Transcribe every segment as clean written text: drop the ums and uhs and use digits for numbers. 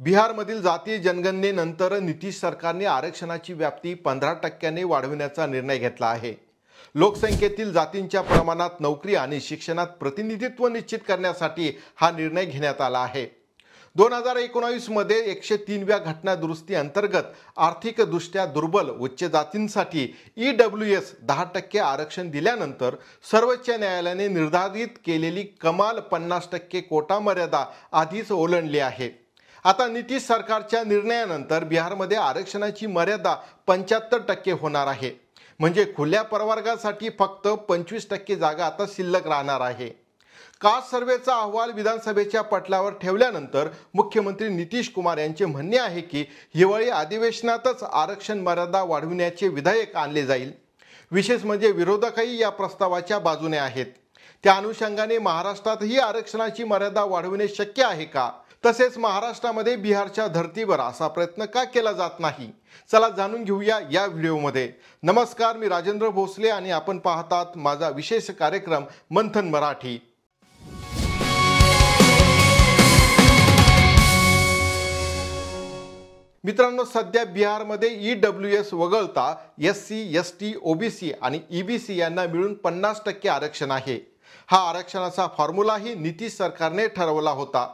बिहारमधील जातीय जनगणनेनंतर नितीश सरकारने आरक्षणाची व्याप्ती 15% वाढविण्याचा निर्णय घेतला आहे। लोकसंख्येतील जातींच्या प्रमाणात नोकरी आणि शिक्षणात प्रतिनिधित्व निश्चित करण्यासाठी हा निर्णय घेण्यात आला आहे। 2019 मध्ये 103व्या घटना दुरुस्ती अंतर्गत आर्थिकदृष्ट्या दुर्बल उच्च जातींसाठी EWS 10% आरक्षण दिल्यानंतर सर्वोच्च न्यायालयाने निर्धारित केलेली कमाल 50% कोटा मर्यादा आधीच ओलांडली आहे। आता नितीश सरकारच्या निर्णयानंतर बिहारमध्ये आरक्षणाची मर्यादा 75% होणार आहे। म्हणजे खुल्या प्रवर्गासाठी फक्त 25% जागा आता शिल्लक राहणार आहे। कास्ट सर्वेचा अहवाल विधानसभेच्या पटलावर ठेवल्यानंतर मुख्यमंत्री नितीश कुमार यांचे म्हणणे आहे की हिवाळी अधिवेशनातच आरक्षण मर्यादा वाढविण्याचे विधेयक आणले जाईल। विशेष म्हणजे विरोधकही या प्रस्तावाच्या बाजूने आहेत। त्या अनुषंगाने महाराष्ट्रातही आरक्षणाची मर्यादा वाढविणे शक्य आहे का? तसेच महाराष्ट्रामध्ये बिहारच्या धर्तीवर असा प्रयत्न का केला जात नाही? चला जाणून घेऊया या व्हिडिओमध्ये। नमस्कार, मी राजेंद्र भोसले आणि आपण पाहतात माझा विशेष कार्यक्रम मंथन मराठी। मित्रांनो, सध्या बिहारमध्ये EWS वगळता SC, ST, OBC आणि EBC यांना मिळून 50% आरक्षण आहे। हा आरक्षणाचा फॉर्म्युलाही नितीश सरकारने ठरवला होता।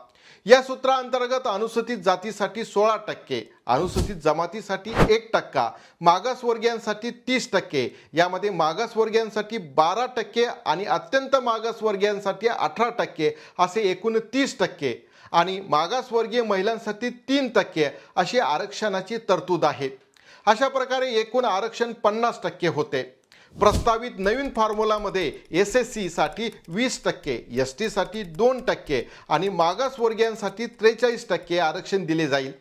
या सूत्राअंतर्गत अनुसूचित जातीसाठी 16%, अनुसूचित जमातीसाठी 1%, मागासवर्गीयांसाठी 30%, यामध्ये मागासवर्गीयांसाठी 12% आणि अत्यंत मागासवर्गीयांसाठी 18% असे एकूण 30% आणि मागासवर्गीय महिलांसाठी 3% अशी आरक्षणाची तरतूद आहे। अशा प्रकारे एकूण आरक्षण 50% होते। प्रस्तावित नवीन फॉर्म्युलामध्ये SSC साठी 20%, ST साठी 2% आणि मागासवर्गीयांसाठी 43% आरक्षण दिले जाईल।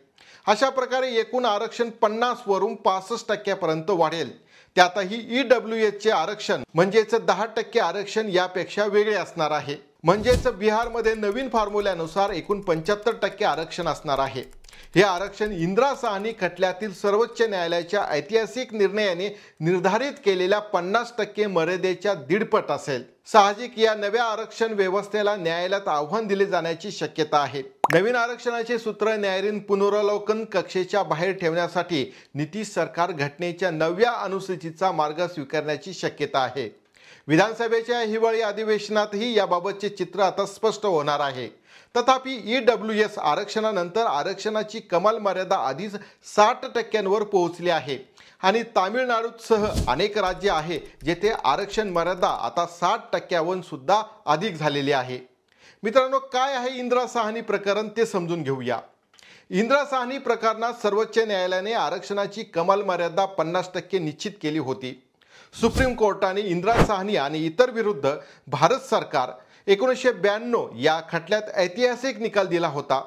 अशा प्रकारे एकूण आरक्षण 50 वरून 65% पर्यंत वाढेल। त्यातही EWS चे आरक्षण म्हणजेच 10% आरक्षण यापेक्षा वेगळे असणार आहे। म्हणजेच बिहारमध्ये नवीन फॉर्म्युल्यानुसार एकूण 75% आरक्षण असणार आहे। हे आरक्षण इंदिरा साहनी खटल्यातील सर्वोच्च न्यायालयाच्या ऐतिहासिक निर्णयाने निर्धारित केलेल्या 50% मर्यादेच्या दीडपट असेल। साहजिक या नव्या आरक्षण व्यवस्थेला न्यायालयात आव्हान दिले जाण्याची शक्यता आहे। नवीन आरक्षणाचे सूत्र न्यायालयीन पुनरावलोकन कक्षेच्या बाहेर ठेवण्यासाठी नितीश सरकार घटनेच्या 9व्या अनुसूचीचा मार्ग स्वीकारण्याची शक्यता आहे। विधानसभेच्या हिवाळी अधिवेशनातही याबाबतचे चित्र आता स्पष्ट होणार आहे। तथापि EWS आरक्षणानंतर आरक्षणाची कमाल मर्यादा आधीच 60% पोहोचली आहे आणि तामिळनाडूसह अनेक राज्ये आहे जेथे आरक्षण मर्यादा आता 60% सुद्धा अधिक झालेली आहे। मित्रांनो, काय आहे इंदिरा साहनी प्रकरण ते समजून घेऊया। इंदिरा साहनी प्रकरणात सर्वोच्च न्यायालयाने आरक्षणाची कमाल मर्यादा 50% निश्चित केली होती। सुप्रीम कोर्टाने इंदिरा साहनी आणि इतर विरुद्ध भारत सरकार 1992 या खटल्यात ऐतिहासिक निकाल दिला होता।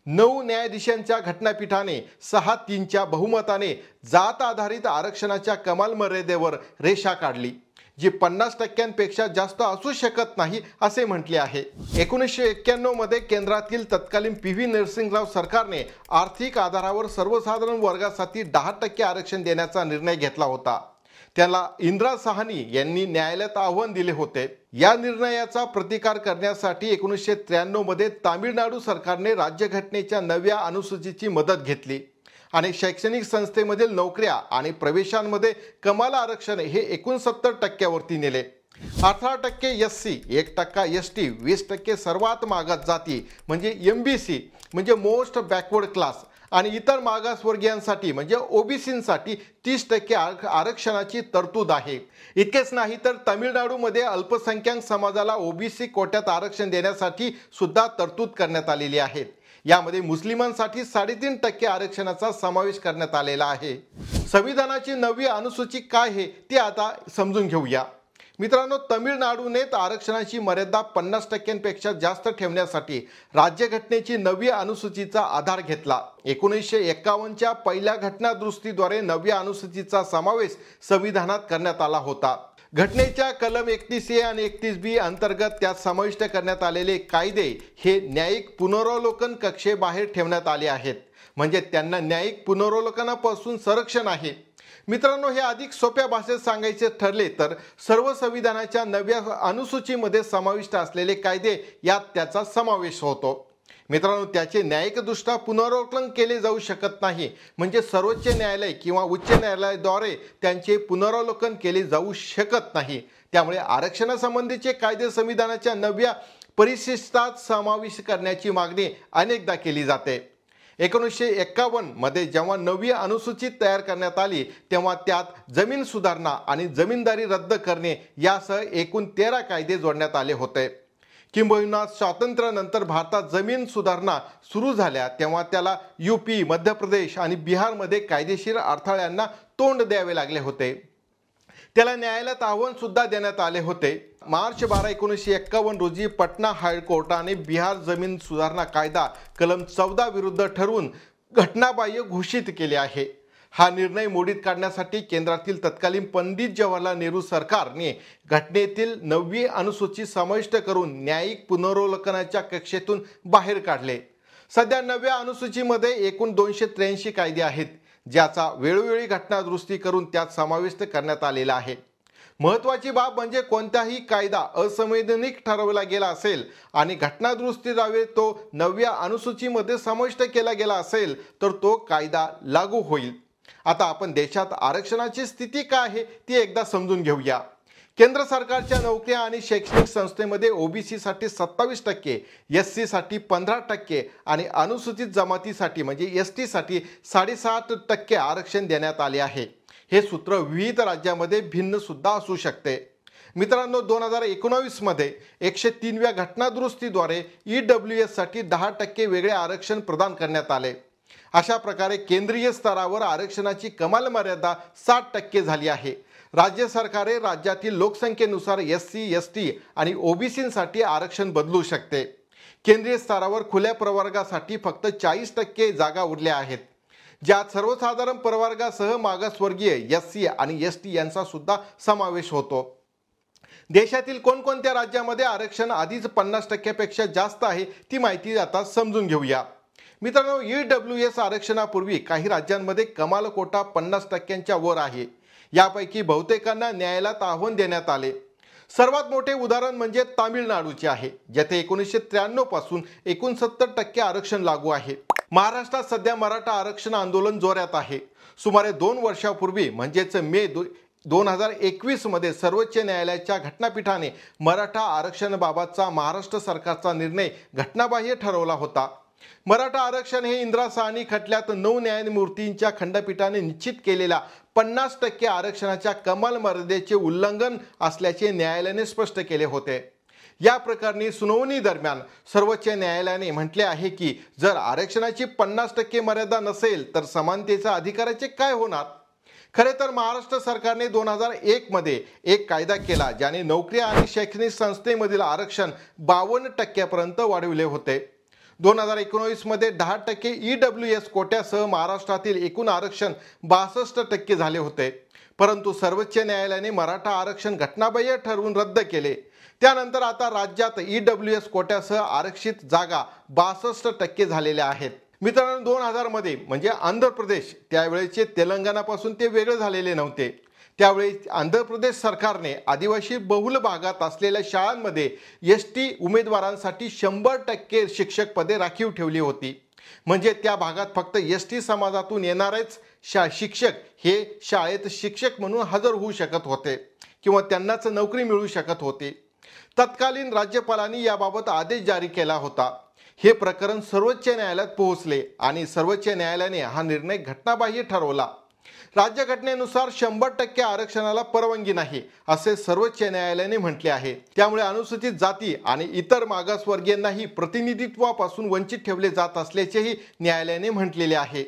9 न्यायाधीशांच्या घटनापीठाने 6-3च्या बहुमताने जात आधारित आरक्षणाच्या कमाल मर्यादेवर रेषा काढली, जी 50% जास्त असू शकत नाही असे म्हटले आहे। 1991 मध्ये केंद्रातील तत्कालीन PV नरसिंहराव सरकारने आर्थिक आधारावर सर्वसाधारण वर्गासाठी 10% आरक्षण देण्याचा निर्णय घेतला होता। त्याला इंदिरा साहनी यांनी न्यायालयात आव्हान दिले होते। या निर्णयाचा प्रतिकार करण्यासाठी 1993 मध्ये तामिळनाडू सरकारने राज्यघटनेच्या 9व्या अनुसूचीची मदत घेतली आणि शैक्षणिक संस्थेमधील नोकऱ्या आणि प्रवेशांमध्ये कमाल आरक्षण हे 69% वरती नेले। 18% SC, 1% ST, 20% सर्वात मागास जाती म्हणजे MBC म्हणजे मोस्ट बॅकवर्ड क्लास आणि इतर मागासवर्गीयांसाठी म्हणजे OBCसाठी 30% आरक्षणाची तरतूद आहे। इतकेच नाही तर तामिळनाडूमध्ये अल्पसंख्याक समाजाला OBC कोट्यात आरक्षण देण्यासाठी सुद्धा तरतूद करण्यात आलेली आहे। यामध्ये मुस्लिमांसाठी 3.5% आरक्षणाचा समावेश करण्यात आलेला आहे। संविधानाची 9वी अनुसूची काय आहे ते आता समजून घेऊया। मित्रांनो, तामिळनाडूने आरक्षणाची मर्यादा 50% जास्त ठेवण्यासाठी राज्यघटनेची 9वी अनुसूचीचा आधार घेतला। 1951च्या पहिल्या घटना दुरुस्तीद्वारे 9व्या अनुसूचीचा समावेश संविधानात करण्यात आला होता। घटनेच्या कलम 31A आणि 31B अंतर्गत त्यात समाविष्ट करण्यात आलेले कायदे हे न्यायिक पुनरावलोकन कक्षेबाहेर ठेवण्यात आले आहेत, म्हणजे त्यांना न्यायिक पुनरावलोकनापासून संरक्षण आहे। मित्रांनो, हे अधिक सोप्या भाषेत सांगायचे ठरले तर सर्व संविधानाच्या 9व्या अनुसूचीमध्ये समाविष्ट असलेले कायदे यात त्याचा समावेश होतो। मित्रांनो, त्याचे न्यायिकदृष्ट्या पुनरावलोकन केले जाऊ शकत नाही, म्हणजे सर्वोच्च न्यायालय किंवा उच्च न्यायालयाद्वारे त्यांचे पुनरावलोकन केले जाऊ शकत नाही. त्यामुळे आरक्षणासंबंधीचे कायदे संविधानाच्या नव्या परिशिष्टात समाविष्ट करण्याची मागणी अनेकदा केली जाते. 1951 मध्ये जेव्हा नवी अनुसूची तयार करण्यात आली तेव्हा त्यात जमीन सुधारणा आणि जमीनदारी रद्द करणे यासह एकूण 13 कायदे जोडण्यात आले होते. किंबहुना स्वातंत्र्यानंतर भारतात जमीन सुधारणा सुरू झाल्या तेव्हा त्याला यूपी, मध्य प्रदेश आणि बिहारमध्ये कायदेशीर अडथळ्यांना तोंड द्यावे लागले होते. त्याला न्यायालयात आव्हान सुद्धा देण्यात आले होते. मार्च 12, 1951 रोजी पटना हायकोर्टाने बिहार जमीन सुधारणा कायदा कलम 14 विरुद्ध ठरवून घटनाबाह्य घोषित केले आहे. हा निर्णय मोडीत काढण्यासाठी केंद्रातील तत्कालीन पंडित जवाहरलाल नेहरू सरकारने घटनेतील 9वी अनुसूची समाविष्ट करून न्यायिक पुनरावलोकनाच्या कक्षेतून बाहेर काढले. सध्या 9व्या अनुसूचीमध्ये एकूण 283 कायदे आहेत, ज्याचा वेळोवेळी घटनादुरुस्ती करून त्यात समाविष्ट करण्यात आलेला आहे. महत्त्वाची बाब म्हणजे कोणताही कायदा असंवैधानिक ठरवला गेला असेल आणि घटनादुरुस्तीद्वारे तो 9व्या अनुसूचीमध्ये समाविष्ट केला गेला असेल तर तो कायदा लागू होईल. आता आपण देशात आरक्षणाची स्थिती काय आहे ती एकदा समजून घेऊया. केंद्र सरकारच्या नोकऱ्या आणि शैक्षणिक संस्थेमध्ये ओबीसीसाठी 27%, एससीसाठी 15% आणि अनुसूचित जमातीसाठी म्हणजे एसटीसाठी 7.5% आरक्षण देण्यात आले आहे. हे सूत्र विविध राज्यांमध्ये भिन्न सुद्धा असू शकते. मित्रांनो, 2019 मध्ये 103व्या घटनादुरुस्तीद्वारे EWS साठी 10% वेगळे आरक्षण प्रदान करण्यात आले. अशा प्रकारे केंद्रीय स्तरावर आरक्षणाची कमाल मर्यादा 60% झाली आहे. राज्य सरकारे राज्यातील लोकसंख्येनुसार एससी, एसटी आणि ओबीसीसाठी आरक्षण बदलू शकते. केंद्रीय स्तरावर खुल्या प्रवर्गासाठी फक्त 40% जागा उरल्या आहेत, ज्यात सर्वसाधारण प्रवर्गासह मागासवर्गीय, एससी आणि एसटी यांचा सुद्धा समावेश होतो. देशातील कोणकोणत्या राज्यामध्ये आरक्षण आधीच 50% पेक्षा जास्त आहे ती माहिती आता समजून घेऊया. मित्रांनो, EWS आरक्षणापूर्वी काही राज्यांमध्ये कमाल कोटा 50%च्या वर आहे. यापैकी बहुतेकांना न्यायालयात आव्हान देण्यात आले. सर्वात मोठे उदाहरण म्हणजे तामिळनाडूचे आहे, जेथे 1993 पासून 69% आरक्षण लागू आहे. महाराष्ट्रात सध्या मराठा आरक्षण आंदोलन जोरात आहे. सुमारे 2 वर्षापूर्वी म्हणजेच मे 2021 मध्ये सर्वोच्च न्यायालयाच्या घटनापीठाने मराठा आरक्षणाबाबतचा महाराष्ट्र सरकारचा निर्णय घटनाबाह्य ठरवला होता. मराठा आरक्षण हे इंदिरा साहनी खटल्यात 9 न्यायमूर्तींच्या खंडपीठाने निश्चित केलेल्या 50% आरक्षणाच्या कमाल मर्यादेचे उल्लंघन असल्याचे न्यायालयाने स्पष्ट केले होते. या प्रकरणी सुनावणी दरम्यान सर्वोच्च न्यायालयाने म्हटले आहे की जर आरक्षणाची 50% मर्यादा नसेल तर समानतेच्या अधिकाराचे काय होणार. खरे तर महाराष्ट्र सरकारने 2001 मध्ये एक कायदा केला ज्याने नोकरी आणि शैक्षणिक संस्थेमधील आरक्षण 52% पर्यंत वाढविले होते. 2019 मध्ये 10% EWS कोट्यासह महाराष्ट्रातील एकूण आरक्षण 62% झाले होते. परंतु सर्वोच्च न्यायालयाने मराठा आरक्षण घटनाबाह्य ठरवून रद्द केले. त्यानंतर आता राज्यात EWS कोट्यासह आरक्षित जागा 62% झालेल्या आहेत. मित्रांनो, 2000 मध्ये म्हणजे आंध्र प्रदेश, त्यावेळेचे तेलंगणापासून ते वेगळे झालेले नव्हते. त्यावेळी आंध्र प्रदेश सरकारने आदिवासी बहुल भागात असलेल्या शाळांमध्ये एसटी उमेदवारांसाठी 100% शिक्षक पदे राखीव ठेवली होती. म्हणजे त्या भागात फक्त एसटी समाजातून येणारेच शिक्षक हे शाळेत शिक्षक म्हणून हजर होऊ शकत होते किंवा त्यांनाच नोकरी मिळू शकत होती. तत्कालीन राज्यपालांनी याबाबत आदेश जारी केला होता. हे प्रकरण सर्वोच्च न्यायालयात पोहोचले आणि सर्वोच्च न्यायालयाने हा निर्णय घटनाबाह्य ठरवला. राज्यघटनेनुसार 100% आरक्षणाला परवानगी नाही असे सर्वोच्च न्यायालयाने म्हटले आहे. त्यामुळे अनुसूचित जाती आणि इतर मागासवर्गीयांनाही प्रतिनिधित्वापासून वंचित ठेवले जात असल्याचेही न्यायालयाने म्हटलेले आहे.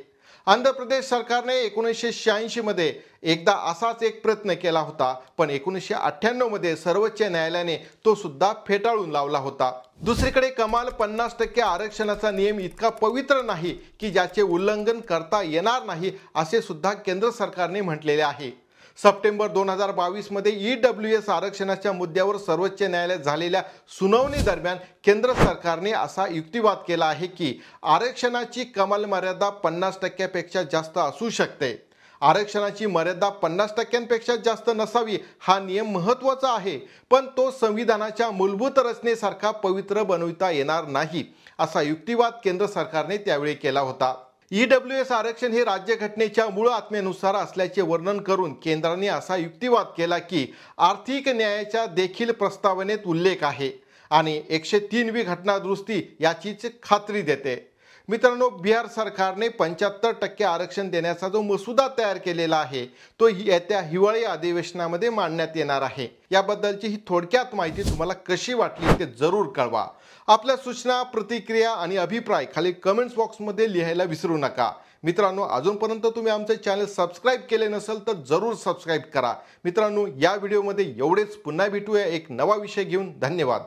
आंध्र प्रदेश सरकारने 1986 मध्ये एकदा असाच एक प्रयत्न केला होता, पण 1998 मध्ये सर्वोच्च न्यायालयाने तो सुद्धा फेटाळून लावला होता. दुसरीकडे कमाल 50% आरक्षणाचा नियम इतका पवित्र नाही की ज्याचे उल्लंघन करता येणार नाही असे सुद्धा केंद्र सरकारने म्हटलेले आहे. सप्टेंबर 2022 मध्ये EWS आरक्षणाच्या मुद्द्यावर सर्वोच्च न्यायालयात झालेल्या सुनावणी दरम्यान केंद्र सरकारने असा युक्तिवाद केला आहे की आरक्षणाची कमाल मर्यादा 50% पेक्षा जास्त असू शकते. आरक्षणाची मर्यादा 50% जास्त नसावी हा नियम महत्त्वाचा आहे, पण तो संविधानाच्या मूलभूत रचनेसारखा पवित्र बनविता येणार नाही असा युक्तिवाद केंद्र सरकारने त्यावेळी केला होता. ईडब्ल्यूएस आरक्षण हे राज्यघटनेच्या मूळ आत्म्यानुसार असल्याचे वर्णन करून केंद्राने असा युक्तिवाद केला की आर्थिक न्यायाच्या देखील प्रस्तावनेत उल्लेख आहे आणि 103वी घटना दुरुस्ती याचीच खात्री देते. मित्रांनो, बिहार सरकारने 75% आरक्षण देण्याचा जो मसुदा तयार केलेला आहे तो येत्या हिवाळी अधिवेशनामध्ये मांडण्यात येणार आहे. याबद्दलची ही थोडक्यात माहिती तुम्हाला कशी वाटली ते जरूर कळवा. आपल्या सूचना, प्रतिक्रिया आणि अभिप्राय खाली कमेंट्स बॉक्समध्ये लिहायला विसरू नका. मित्रांनो, अजूनपर्यंत तुम्ही आमचे चॅनल सबस्क्राईब केले नसेल तर जरूर सबस्क्राईब करा. मित्रांनो, या व्हिडिओमध्ये एवढेच. पुन्हा भेटूया एक नवा विषय घेऊन. धन्यवाद.